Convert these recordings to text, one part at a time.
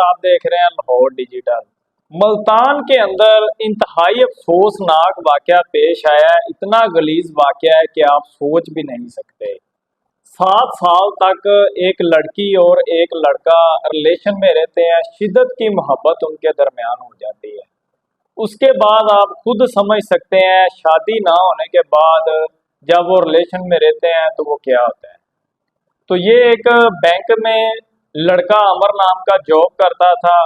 आप देख रहे हैं लाहौर डिजिटल। मुल्तान के अंदर इंतहाई अफसोसनाक वाकया पेश आया है। इतना गलीज वाकया है कि आप सोच भी नहीं सकते। 7 साल तक एक लड़की और एक लड़का रिलेशन में रहते हैं, शिद्दत की मोहब्बत उनके दरमियान हो जाती है। उसके बाद आप खुद समझ सकते हैं शादी ना होने के बाद जब वो रिलेशन में रहते हैं तो वो क्या होता है। तो ये एक बैंक में लड़का अमर नाम का जॉब करता था।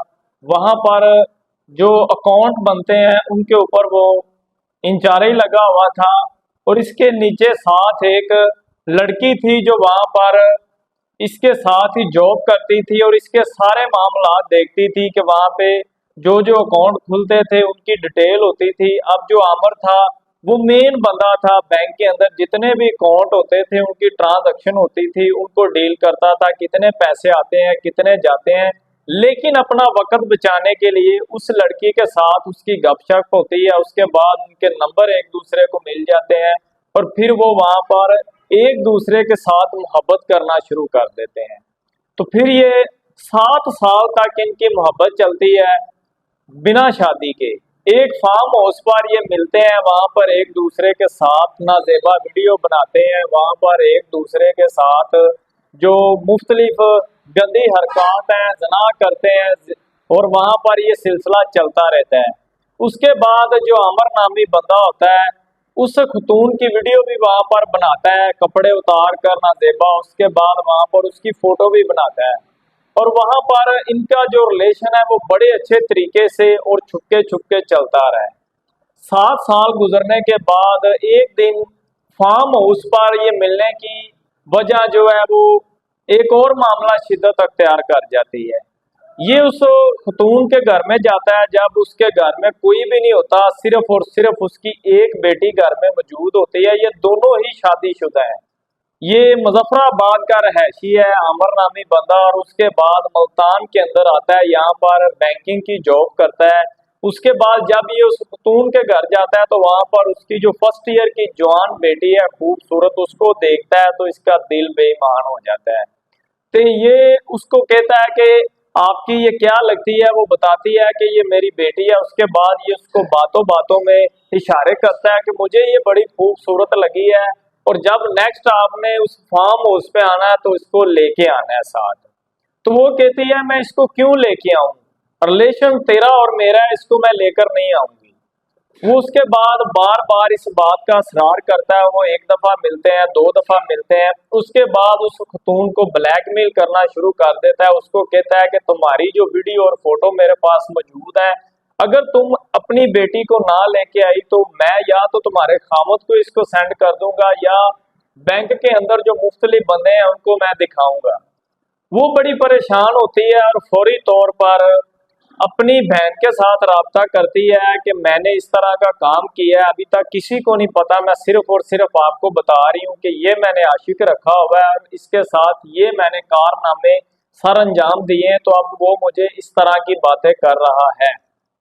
वहां पर जो अकाउंट बनते हैं उनके ऊपर वो इंचार्ज लगा हुआ था, और इसके नीचे साथ एक लड़की थी जो वहां पर इसके साथ ही जॉब करती थी और इसके सारे मामलात देखती थी कि वहां पे जो जो अकाउंट खुलते थे उनकी डिटेल होती थी। अब जो आमिर था वो मेन बंदा था बैंक के अंदर, जितने भी अकाउंट होते थे उनकी ट्रांजैक्शन होती थी, उनको डील करता था, कितने पैसे आते हैं कितने जाते हैं। लेकिन अपना वक्त बचाने के लिए उस लड़की के साथ उसकी गपशप होती है, उसके बाद उनके नंबर एक दूसरे को मिल जाते हैं और फिर वो वहां पर एक दूसरे के साथ मोहब्बत करना शुरू कर देते हैं। तो फिर ये 7 साल तक इनकी मोहब्बत चलती है बिना शादी के। एक फार्म हाउस पर ये मिलते हैं, वहां पर एक दूसरे के साथ नाजेबा वीडियो बनाते हैं, वहां पर एक दूसरे के साथ जो मुख्तलिफ गंदी हरकत हैं जना करते हैं, और वहां पर ये सिलसिला चलता रहता है। उसके बाद जो अमर नामी बंदा होता है उस खतून की वीडियो भी वहां पर बनाता है, कपड़े उतार कर नाजेबा, उसके बाद वहां पर उसकी फोटो भी बनाता है, और वहां पर इनका जो रिलेशन है वो बड़े अच्छे तरीके से और छुपके छुपके चलता रहा है। 7 साल गुजरने के बाद एक दिन फार्म हाउस पर ये मिलने की वजह जो है वो एक और मामला शिद्दत अख्तियार कर जाती है। ये उस खतून के घर में जाता है जब उसके घर में कोई भी नहीं होता, सिर्फ और सिर्फ उसकी एक बेटी घर में मौजूद होती है। ये दोनों ही शादीशुदा है। ये मुजफ्फराबाद का रहशी है आमर नामी बंदा, और उसके बाद मुल्तान के अंदर आता है, यहाँ पर बैंकिंग की जॉब करता है। उसके बाद जब ये उस खतून के घर जाता है तो वहां पर उसकी जो फर्स्ट ईयर की जवान बेटी है खूबसूरत, उसको देखता है तो इसका दिल बेईमान हो जाता है। तो ये उसको कहता है कि आपकी ये क्या लगती है, वो बताती है कि ये मेरी बेटी है। उसके बाद ये उसको बातों बातों में इशारे करता है कि मुझे ये बड़ी खूबसूरत लगी है, और जब नेक्स्ट आपने उस फार्म हाउस पे आना है तो इसको लेके आना है साथ। तो वो कहती है मैं इसको क्यों लेके आऊं, रिलेशन तेरा और मेरा है, इसको मैं लेकर नहीं आऊंगी। वो उसके बाद बार बार इस बात का असरार करता है। वो एक दफा मिलते हैं, 2 दफा मिलते हैं, उसके बाद उस खतून को ब्लैकमेल करना शुरू कर देता है। उसको कहता है कि तुम्हारी जो वीडियो और फोटो मेरे पास मौजूद है, अगर तुम अपनी बेटी को ना लेके आई तो मैं या तो तुम्हारे खामद को इसको सेंड कर दूंगा या बैंक के अंदर जो मुख्तलिफ बंदे हैं उनको मैं दिखाऊंगा। वो बड़ी परेशान होती है और फौरी तौर पर अपनी बहन के साथ राब्ता करती है कि मैंने इस तरह का काम किया है, अभी तक किसी को नहीं पता, मैं सिर्फ और सिर्फ आपको बता रही हूँ कि ये मैंने आशिक रखा हुआ है और इसके साथ ये मैंने कारनामे सर अंजाम दिए हैं, तो अब वो मुझे इस तरह की बातें कर रहा है,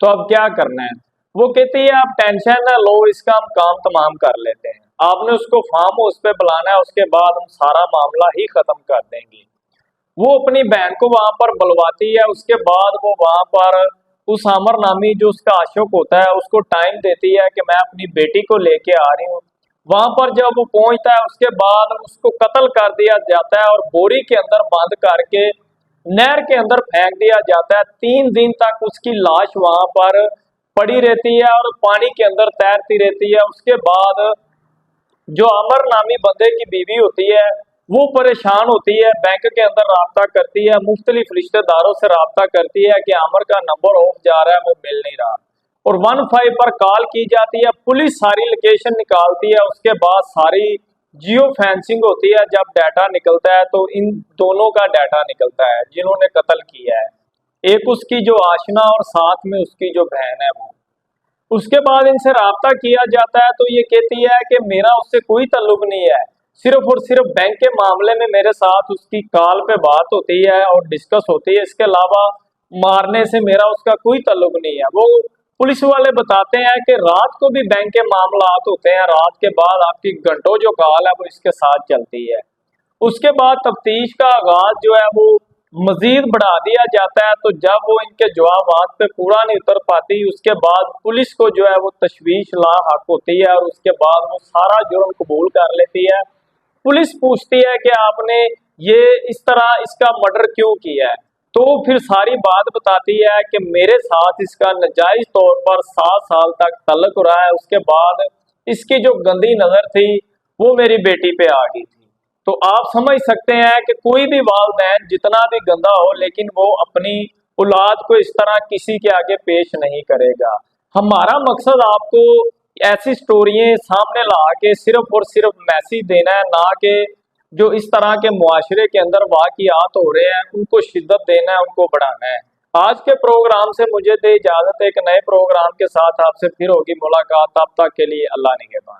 तो अब क्या करना है। वो कहती है आप टेंशन ना लो, इसका हम काम तमाम कर लेते हैं, आपने उसको फार्म हाउस पे बुलाना है, उसके बाद हम सारा मामला ही खत्म कर देंगे। वो अपनी बहन को वहां पर बुलवाती है। उसके बाद वो वहां पर उस आमर नामी जो उसका आशिक होता है उसको टाइम देती है कि मैं अपनी बेटी को लेके आ रही हूँ। वहां पर जब वो पहुंचता है उसके बाद उसको कत्ल कर दिया जाता है और बोरी के अंदर बंद करके नहर के अंदर फेंक दिया जाता है। 3 दिन तक उसकी लाश वहां पर पड़ी रहती है और पानी के अंदर तैरती रहती है। उसके बाद जो अमर नामी बंदे की बीवी होती है वो परेशान होती है, बैंक के अंदर राब्ता करती है, मुख्तलिफ रिश्तेदारों से राब्ता करती है कि अमर का नंबर ऑफ जा रहा है, वो मिल नहीं रहा, और 15 पर कॉल की जाती है। पुलिस सारी लोकेशन निकालती है। उसके बाद सारी जियो फेंसिंग होती है। जब डाटा निकलता है तो इन दोनों का डाटा निकलता है जिन्होंने कत्ल किया है, एक उसकी जो आशना और साथ में उसकी जो बहन है वो। उसके बाद इनसे राब्ता किया जाता है तो ये कहती है कि मेरा उससे कोई ताल्लुक नहीं है, सिर्फ और सिर्फ बैंक के मामले में मेरे साथ उसकी कॉल पे बात होती है और डिस्कस होती है, इसके अलावा मारने से मेरा उसका कोई ताल्लुक नहीं है। वो पुलिस वाले बताते हैं कि रात को भी बैंक के मामलात होते हैं, रात के बाद आपकी घंटों जो कॉल है वो इसके साथ चलती है। उसके बाद तफ्तीश का आगाज जो है वो मजीद बढ़ा दिया जाता है। तो जब वो इनके जवाबात पे पूरा नहीं उतर पाती, उसके बाद पुलिस को जो है वो तशवीश लाहक होती है और उसके बाद वो सारा जुर्म कबूल कर लेती है। पुलिस पूछती है कि आपने ये इस तरह इसका मर्डर क्यों किया है, तो फिर सारी बात बताती है कि मेरे साथ इसका नाजायज तौर पर 7 साल तक तल्लुक रहा है, उसके बाद इसकी जो गंदी नजर थी वो मेरी बेटी पे आ गई थी। तो आप समझ सकते हैं कि कोई भी वालिदैन जितना भी गंदा हो, लेकिन वो अपनी औलाद को इस तरह किसी के आगे पेश नहीं करेगा। हमारा मकसद आपको ऐसी स्टोरियां सामने ला के सिर्फ और सिर्फ मैसेज देना है, ना कि जो इस तरह के मुआशरे के अंदर वाक़ियात हो रहे हैं उनको शिद्दत देना है, उनको बढ़ाना है। आज के प्रोग्राम से मुझे दे इजाजत, एक नए प्रोग्राम के साथ आपसे फिर होगी मुलाकात। तब तक के लिए अल्लाह निगहबान।